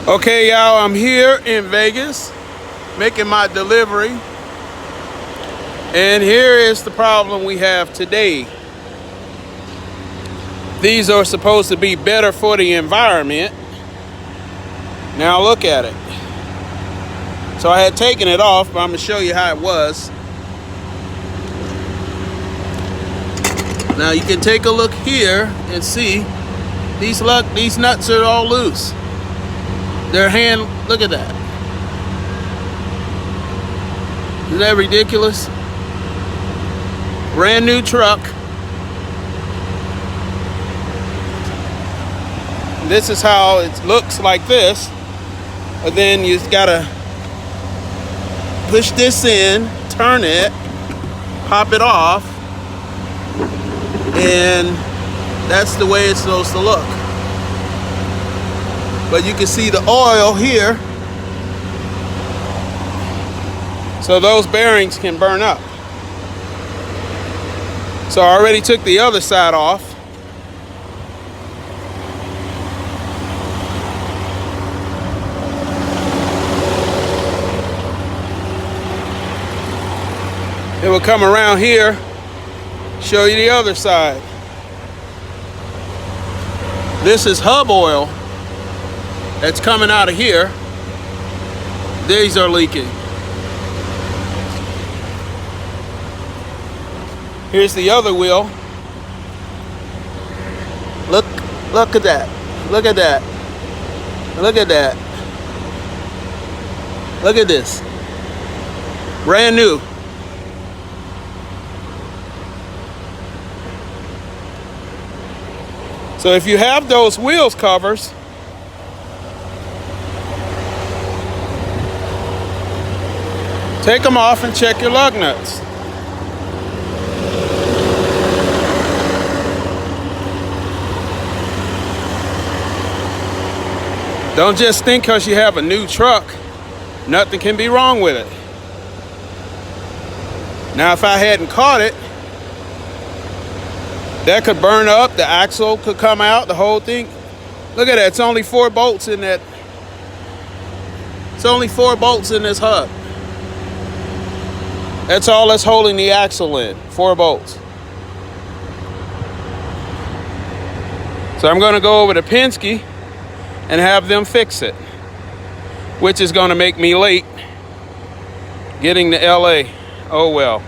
Okay, y'all, I'm here in Vegas making my delivery. And here is the problem we have today. These are supposed to be better for the environment. Now look at it. So I had taken it off, but I'm going to show you how it was. Now you can take a look here and see these nuts are all loose. Their hand, look at that. Isn't that ridiculous? Brand new truck. This is how it looks like this. But then you just gotta push this in, turn it, pop it off, and that's the way it's supposed to look. But you can see the oil here. So those bearings can burn up. So I already took the other side off. It will come around here, show you the other side. This is hub oil that's coming out of here. These are leaking. Here's the other wheel. Look at that. Look at that. Look at that. Look at this. Brand new. So if you have those wheels covers, take them off and check your lug nuts. Don't just think because you have a new truck, nothing can be wrong with it. Now, if I hadn't caught it, that could burn up, the axle could come out, the whole thing. Look at that, it's only 4 bolts in that. It's only 4 bolts in this hub. That's all that's holding the axle in, 4 bolts. So I'm gonna go over to Penske and have them fix it, which is gonna make me late getting to LA. Oh well.